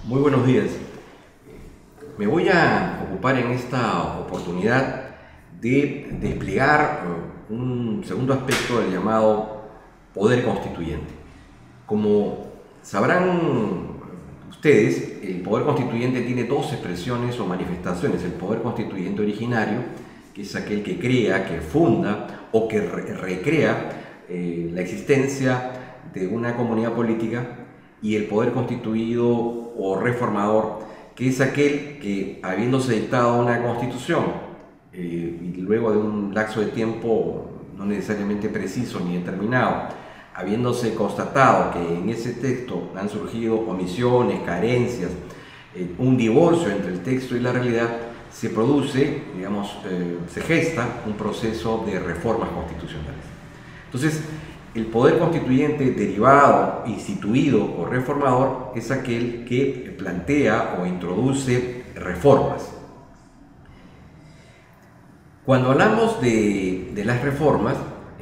Muy buenos días. Me voy a ocupar en esta oportunidad de desplegar un segundo aspecto del llamado poder constituyente. Como sabrán ustedes, el poder constituyente tiene dos expresiones o manifestaciones. El poder constituyente originario, que es aquel que crea, que funda o que recrea la existencia de una comunidad política, y el poder constituido o reformador, que es aquel que, habiéndose dictado una constitución y luego de un lapso de tiempo no necesariamente preciso ni determinado, habiéndose constatado que en ese texto han surgido omisiones, carencias, un divorcio entre el texto y la realidad, se produce, se gesta un proceso de reformas constitucionales. Entonces, el poder constituyente derivado, instituido o reformador es aquel que plantea o introduce reformas. Cuando hablamos de las reformas,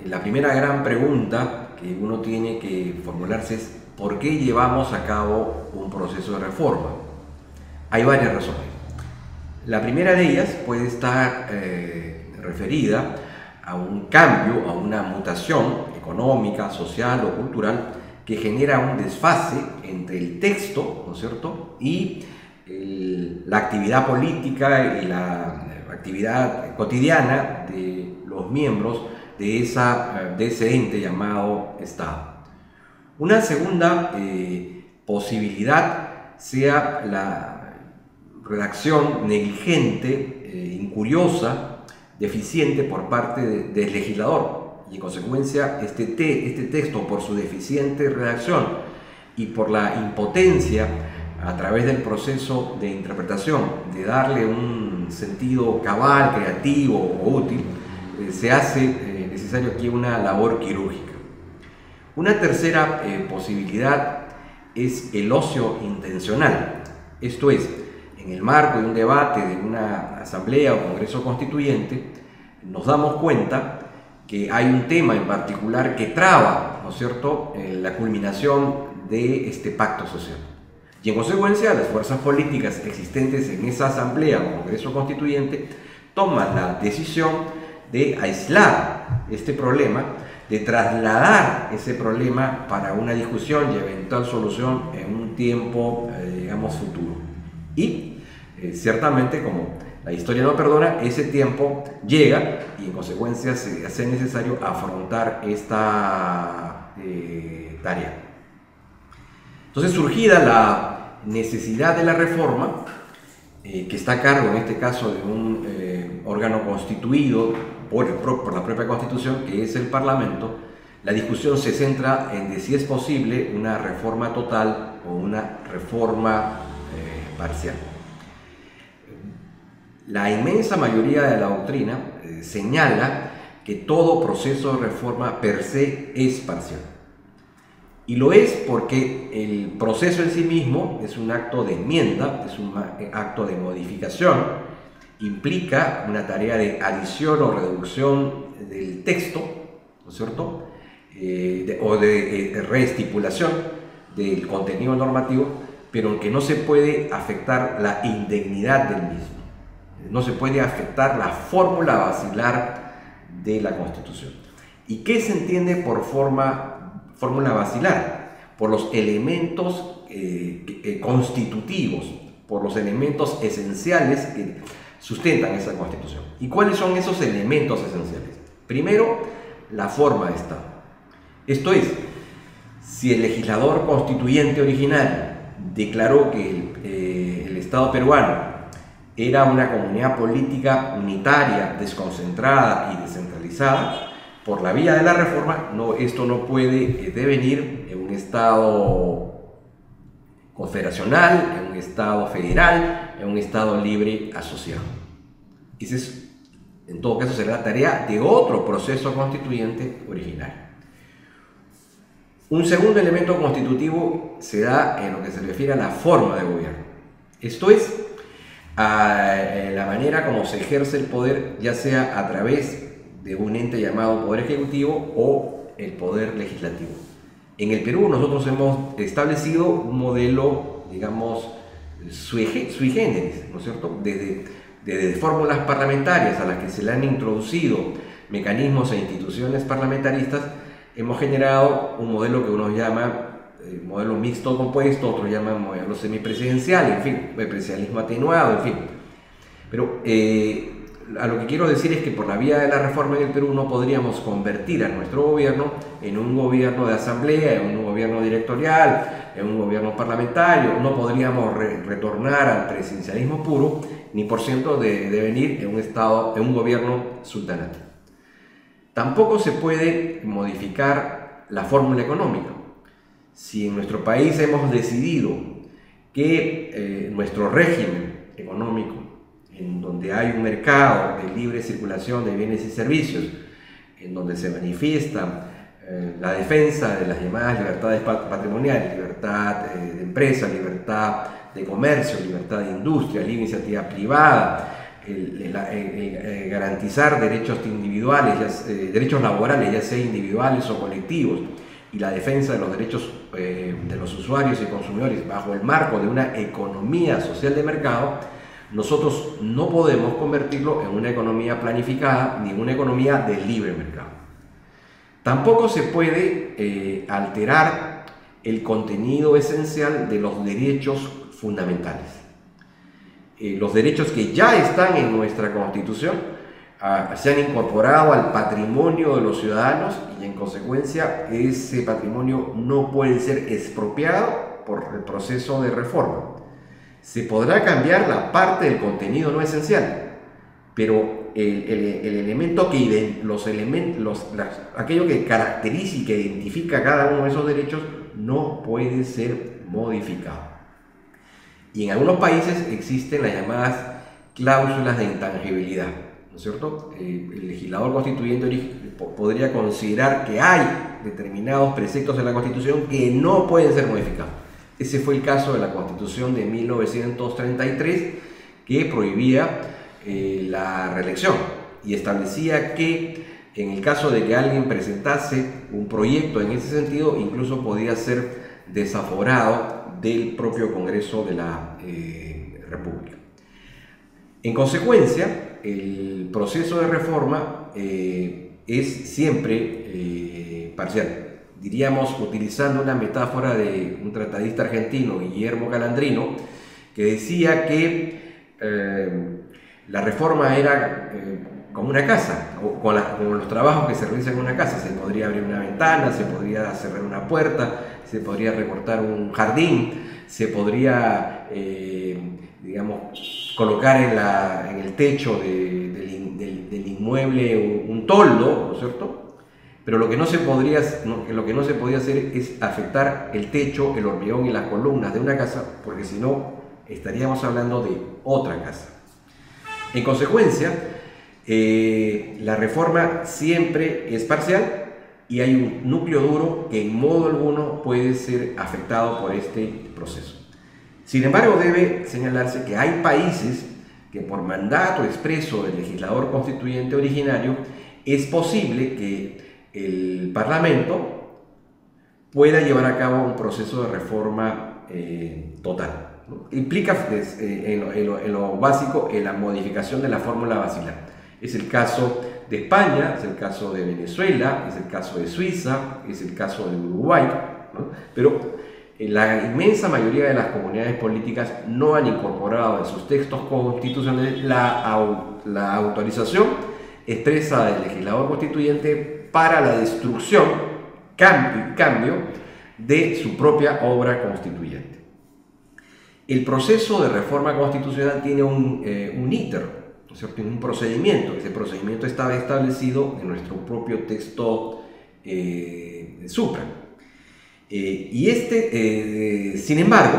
la primera gran pregunta que uno tiene que formularse es ¿por qué llevamos a cabo un proceso de reforma? Hay varias razones. La primera de ellas puede estar referida a un cambio, a una mutación económica, social o cultural que genera un desfase entre el texto, ¿no es cierto?, y la actividad política y la actividad cotidiana de los miembros de ese ente llamado Estado. Una segunda posibilidad sea la redacción negligente, incuriosa, deficiente por parte del legislador, y en consecuencia este texto, por su deficiente redacción y por la impotencia a través del proceso de interpretación de darle un sentido cabal, creativo o útil, se hace necesario aquí una labor quirúrgica. Una tercera posibilidad es el ocio intencional, esto es, en el marco de un debate de una asamblea o congreso constituyente, nos damos cuenta que hay un tema en particular que traba, ¿no es cierto?, la culminación de este pacto social. Y en consecuencia, las fuerzas políticas existentes en esa asamblea o congreso constituyente toman la decisión de aislar este problema, de trasladar ese problema para una discusión y eventual solución en un tiempo, futuro. Y ciertamente, como la historia no perdona, ese tiempo llega y en consecuencia se hace necesario afrontar esta tarea. Entonces, surgida la necesidad de la reforma, que está a cargo en este caso de un órgano constituido por la propia Constitución, que es el Parlamento, la discusión se centra en de si es posible una reforma total o una reforma parcial. La inmensa mayoría de la doctrina señala que todo proceso de reforma per se es parcial. Y lo es porque el proceso en sí mismo es un acto de enmienda, es un acto de modificación, implica una tarea de adición o reducción del texto, ¿no es cierto?, o de reestipulación del contenido normativo, pero que no se puede afectar la indemnidad del mismo. No se puede afectar la fórmula basilar de la Constitución. ¿Y qué se entiende por fórmula basilar? Por los elementos constitutivos, por los elementos esenciales que sustentan esa Constitución. ¿Y cuáles son esos elementos esenciales? Primero, la forma de Estado. Esto es, si el legislador constituyente original declaró que el Estado peruano era una comunidad política unitaria, desconcentrada y descentralizada, por la vía de la reforma, esto no puede devenir en un Estado confederacional, en un Estado federal, en un Estado libre asociado. En todo caso, será tarea de otro proceso constituyente original. Un segundo elemento constitutivo se da en lo que se refiere a la forma de gobierno. Esto es, a la manera como se ejerce el poder, ya sea a través de un ente llamado Poder Ejecutivo o el Poder Legislativo. En el Perú nosotros hemos establecido un modelo, sui generis, ¿no es cierto? Desde fórmulas parlamentarias a las que se le han introducido mecanismos e instituciones parlamentaristas, hemos generado un modelo que unos llaman modelo mixto compuesto, otros llaman modelo semipresidencial, en fin, presidencialismo atenuado, en fin. Pero a lo que quiero decir es que por la vía de la reforma en el Perú no podríamos convertir a nuestro gobierno en un gobierno de asamblea, en un gobierno directorial, en un gobierno parlamentario. No podríamos retornar al presidencialismo puro, ni por ciento de venir en un estado, en un gobierno sultanato. Tampoco se puede modificar la fórmula económica. Si en nuestro país hemos decidido que nuestro régimen económico, en donde hay un mercado de libre circulación de bienes y servicios, en donde se manifiesta la defensa de las llamadas libertades patrimoniales, libertad de empresa, libertad de comercio, libertad de industria, libre iniciativa privada, garantizar derechos individuales, derechos laborales, ya sea individuales o colectivos, y la defensa de los derechos de los usuarios y consumidores bajo el marco de una economía social de mercado, nosotros no podemos convertirlo en una economía planificada ni en una economía de libre mercado. Tampoco se puede alterar el contenido esencial de los derechos fundamentales. Los derechos que ya están en nuestra Constitución se han incorporado al patrimonio de los ciudadanos y en consecuencia ese patrimonio no puede ser expropiado por el proceso de reforma. Se podrá cambiar la parte del contenido no esencial, pero el elemento que aquello que caracteriza y que identifica cada uno de esos derechos no puede ser modificado. Y en algunos países existen las llamadas cláusulas de intangibilidad, ¿no es cierto? El legislador constituyente podría considerar que hay determinados preceptos en la Constitución que no pueden ser modificados. Ese fue el caso de la Constitución de 1933, que prohibía la reelección y establecía que en el caso de que alguien presentase un proyecto en ese sentido, incluso podía ser desaforado del propio Congreso de la República. En consecuencia, el proceso de reforma es siempre parcial. Diríamos, utilizando una metáfora de un tratadista argentino, Guillermo Calandrino, que decía que la reforma era como una casa, como los trabajos que se realizan en una casa. Se podría abrir una ventana, se podría cerrar una puerta, se podría recortar un jardín, se podría, digamos, colocar en el techo del inmueble un toldo, ¿no es cierto? Pero lo que no se podía hacer es afectar el techo, el hormigón y las columnas de una casa, porque si no estaríamos hablando de otra casa. En consecuencia, la reforma siempre es parcial y hay un núcleo duro que en modo alguno puede ser afectado por este proceso. Sin embargo, debe señalarse que hay países que por mandato expreso del legislador constituyente originario es posible que el Parlamento pueda llevar a cabo un proceso de reforma total, ¿no? Implica en lo básico la modificación de la fórmula basilar. Es el caso de España, es el caso de Venezuela, es el caso de Suiza, es el caso de Uruguay, ¿no? Pero la inmensa mayoría de las comunidades políticas no han incorporado en sus textos constitucionales la autorización expresa del legislador constituyente para la destrucción, cambio de su propia obra constituyente. El proceso de reforma constitucional tiene un íter, ¿no es cierto? Un procedimiento. Ese procedimiento estaba establecido en nuestro propio texto supra. Sin embargo,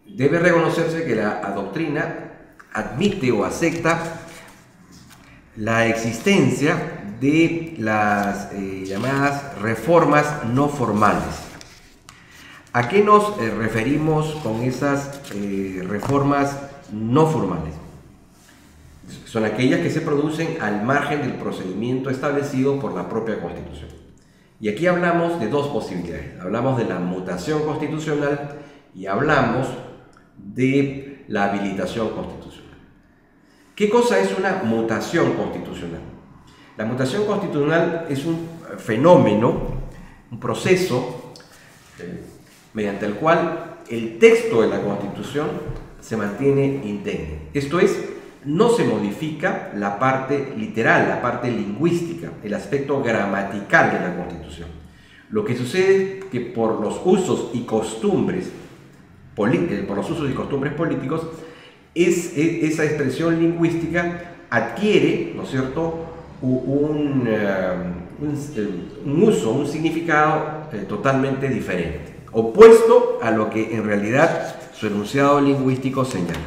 debe reconocerse que la doctrina admite o acepta la existencia de las llamadas reformas no formales. ¿A qué nos referimos con esas reformas no formales? Son aquellas que se producen al margen del procedimiento establecido por la propia Constitución. Y aquí hablamos de dos posibilidades. Hablamos de la mutación constitucional y hablamos de la habilitación constitucional. ¿Qué cosa es una mutación constitucional? La mutación constitucional es un fenómeno, un proceso mediante el cual el texto de la Constitución se mantiene indemne. Esto es, no se modifica la parte literal, la parte lingüística, el aspecto gramatical de la Constitución. Lo que sucede es que por los usos y costumbres políticos, esa expresión lingüística adquiere, ¿no es cierto?, un uso, un significado totalmente diferente, opuesto a lo que en realidad su enunciado lingüístico señala.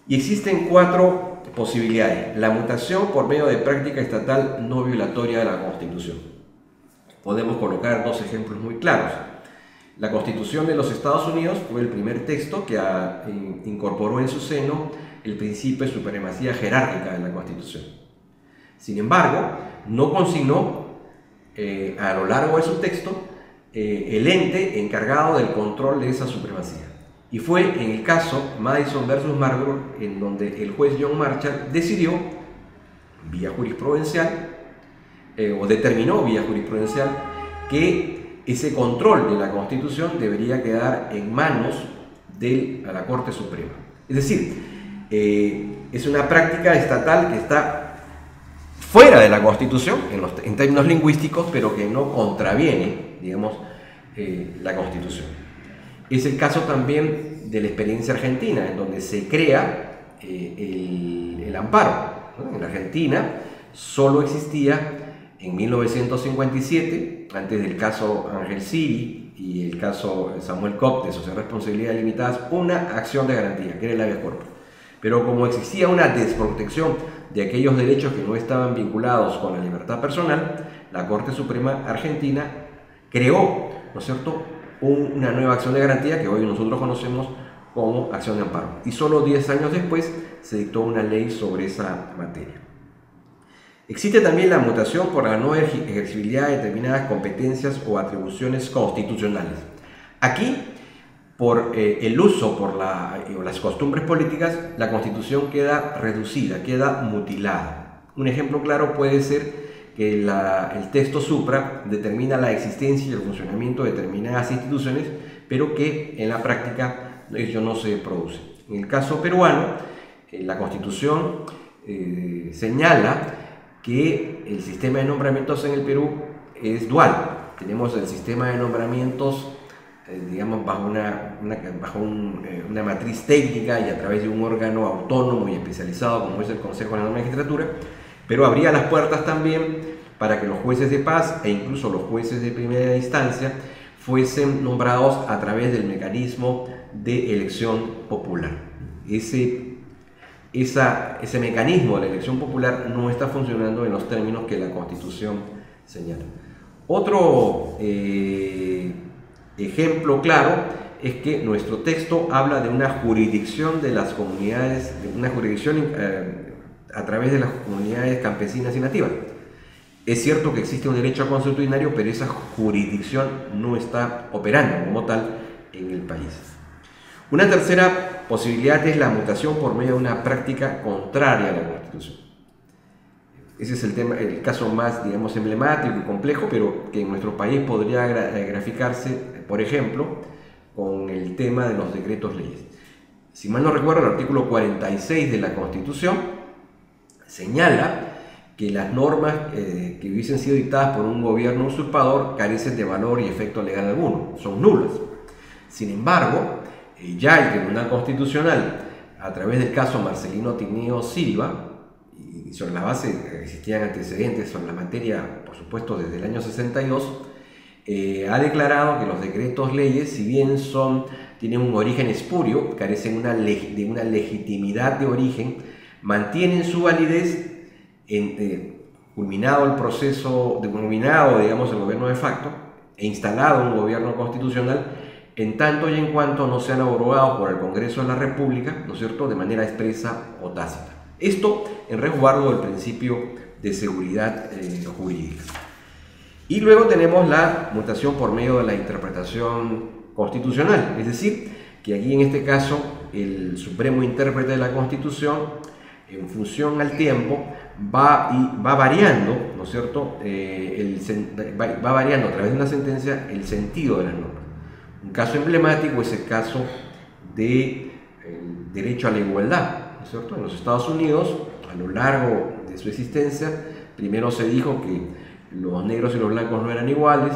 Y existen 4 posibilidades. La mutación por medio de práctica estatal no violatoria de la Constitución. Podemos colocar 2 ejemplos muy claros. La Constitución de los Estados Unidos fue el primer texto que incorporó en su seno el principio de supremacía jerárquica de la Constitución. Sin embargo, no consignó a lo largo de su texto el ente encargado del control de esa supremacía. Y fue en el caso Madison versus Marlboro en donde el juez John Marshall decidió, vía jurisprudencial, o determinó vía jurisprudencial, que ese control de la Constitución debería quedar en manos de la Corte Suprema. Es decir, es una práctica estatal que está fuera de la Constitución en términos lingüísticos, pero que no contraviene, digamos, la Constitución. Es el caso también de la experiencia argentina, en donde se crea el amparo, ¿no? En Argentina solo existía en 1957, antes del caso Ángel Siri y el caso Samuel Kopp de sociedad de responsabilidad limitadas, una acción de garantía, que era el habeas corpus. Pero como existía una desprotección de aquellos derechos que no estaban vinculados con la libertad personal, la Corte Suprema Argentina creó, ¿no es cierto?, una nueva acción de garantía que hoy nosotros conocemos como acción de amparo. Y solo 10 años después se dictó una ley sobre esa materia. Existe también la mutación por la no ejercibilidad de determinadas competencias o atribuciones constitucionales. Aquí, por el uso o las costumbres políticas, la Constitución queda reducida, queda mutilada. Un ejemplo claro puede ser que el texto supra determina la existencia y el funcionamiento de determinadas instituciones, pero que en la práctica ello no se produce. En el caso peruano, la Constitución señala que el sistema de nombramientos en el Perú es dual. Tenemos el sistema de nombramientos, digamos, bajo una matriz técnica y a través de un órgano autónomo y especializado como es el Consejo de la Magistratura, pero abría las puertas también para que los jueces de paz e incluso los jueces de primera instancia fuesen nombrados a través del mecanismo de elección popular. Ese mecanismo de la elección popular no está funcionando en los términos que la Constitución señala. Otro ejemplo claro es que nuestro texto habla de una jurisdicción de las comunidades, de una jurisdicción a través de las comunidades campesinas y nativas. Es cierto que existe un derecho consuetudinario, pero esa jurisdicción no está operando como tal en el país. Una tercera posibilidad es la mutación por medio de una práctica contraria a la Constitución. Ese es el caso más, digamos, emblemático y complejo, pero que en nuestro país podría graficarse, por ejemplo, con el tema de los decretos leyes. Si mal no recuerdo, el artículo 46 de la Constitución señala que las normas que hubiesen sido dictadas por un gobierno usurpador carecen de valor y efecto legal alguno, son nulas. Sin embargo, ya el Tribunal Constitucional, a través del caso Marcelino Tineo Silva, y sobre la base existían antecedentes sobre la materia, por supuesto, desde el año 62, ha declarado que los decretos leyes, si bien tienen un origen espurio, carecen de una legitimidad de origen, mantienen su validez culminado el proceso, digamos, el gobierno de facto e instalado un gobierno constitucional, en tanto y en cuanto no sean abrogados por el Congreso de la República, ¿no es cierto?, de manera expresa o tácita. Esto en resguardo del principio de seguridad jurídica. Y luego tenemos la mutación por medio de la interpretación constitucional, es decir, que aquí en este caso el supremo intérprete de la Constitución, en función al tiempo, va variando, ¿no es cierto? Va variando a través de una sentencia el sentido de las normas. Un caso emblemático es el caso del derecho a la igualdad, ¿no es cierto? En los Estados Unidos, a lo largo de su existencia, primero se dijo que los negros y los blancos no eran iguales,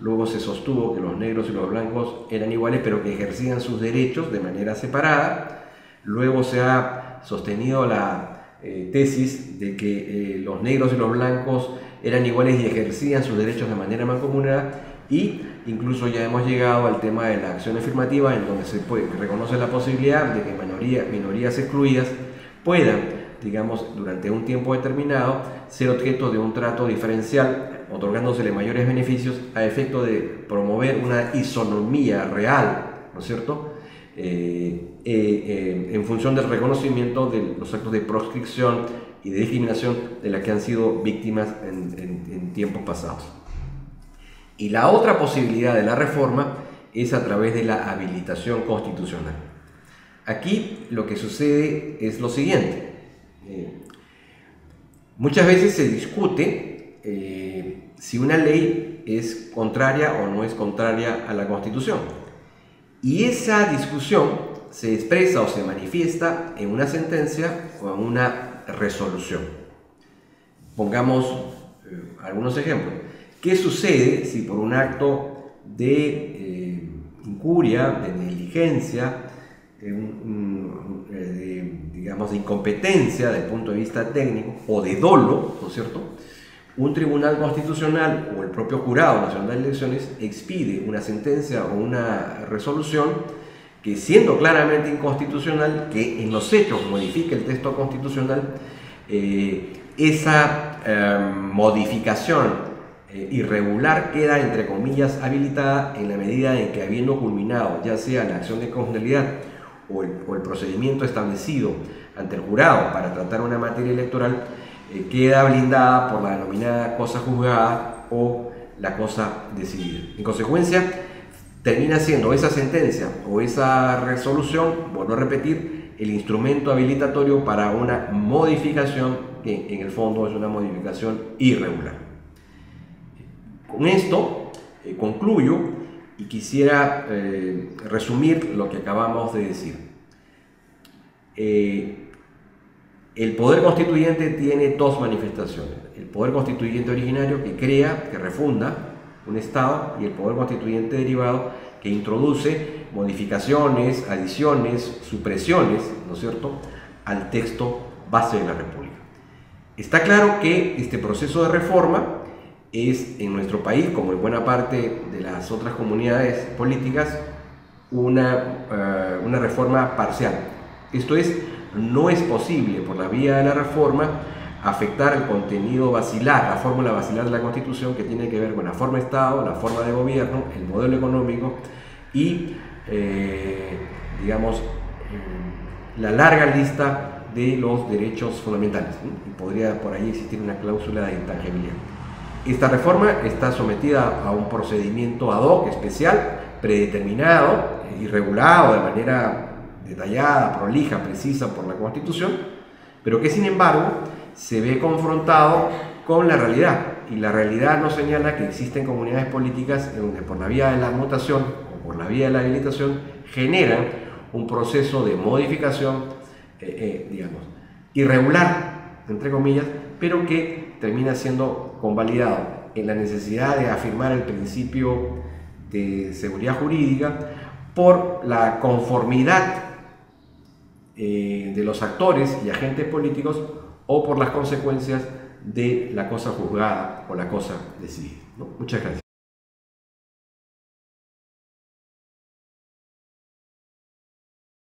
luego se sostuvo que los negros y los blancos eran iguales, pero que ejercían sus derechos de manera separada. Luego se ha sostenido la tesis de que los negros y los blancos eran iguales y ejercían sus derechos de manera mancomunada, y incluso ya hemos llegado al tema de la acción afirmativa, en donde se reconoce la posibilidad de que minorías excluidas puedan, digamos, durante un tiempo determinado, ser objeto de un trato diferencial, otorgándosele mayores beneficios a efecto de promover una isonomía real, ¿no es cierto?, en función del reconocimiento de los actos de proscripción y de discriminación de las que han sido víctimas en tiempos pasados. Y la otra posibilidad de la reforma es a través de la habilitación constitucional. Aquí lo que sucede es lo siguiente. Muchas veces se discute si una ley es contraria o no es contraria a la Constitución. Y esa discusión se expresa o se manifiesta en una sentencia o en una resolución. Pongamos algunos ejemplos. ¿Qué sucede si por un acto de incuria, de negligencia, digamos de incompetencia desde el punto de vista técnico o de dolo, ¿no es cierto?, un tribunal constitucional o el propio Jurado Nacional de Elecciones expide una sentencia o una resolución que, siendo claramente inconstitucional, que en los hechos modifica el texto constitucional, esa modificación irregular queda, entre comillas, habilitada en la medida en que, habiendo culminado ya sea la acción de constitucionalidad o el procedimiento establecido ante el jurado para tratar una materia electoral, queda blindada por la denominada cosa juzgada o la cosa decidida. En consecuencia, termina siendo esa sentencia o esa resolución, vuelvo a repetir, el instrumento habilitatorio para una modificación que en el fondo es una modificación irregular. Con esto concluyo y quisiera resumir lo que acabamos de decir. El poder constituyente tiene dos manifestaciones: el poder constituyente originario, que crea, que refunda un Estado, y el poder constituyente derivado, que introduce modificaciones, adiciones, supresiones, ¿no es cierto?, al texto base de la República. Está claro que este proceso de reforma es, en nuestro país, como en buena parte de las otras comunidades políticas, una reforma parcial. Esto es, no es posible por la vía de la reforma afectar el contenido basilar, la fórmula basilar de la Constitución, que tiene que ver con la forma de Estado, la forma de gobierno, el modelo económico y, digamos, la larga lista de los derechos fundamentales, ¿sí? Y podría por ahí existir una cláusula de intangibilidad. Esta reforma está sometida a un procedimiento ad hoc especial, predeterminado y regulado de manera detallada, prolija, precisa por la Constitución, pero que sin embargo se ve confrontado con la realidad, y la realidad nos señala que existen comunidades políticas en donde, por la vía de la mutación o por la vía de la habilitación, generan un proceso de modificación, digamos, irregular, entre comillas, pero que termina siendo convalidado en la necesidad de afirmar el principio de seguridad jurídica por la conformidad de los actores y agentes políticos, o por las consecuencias de la cosa juzgada o la cosa decidida, ¿no? Muchas gracias.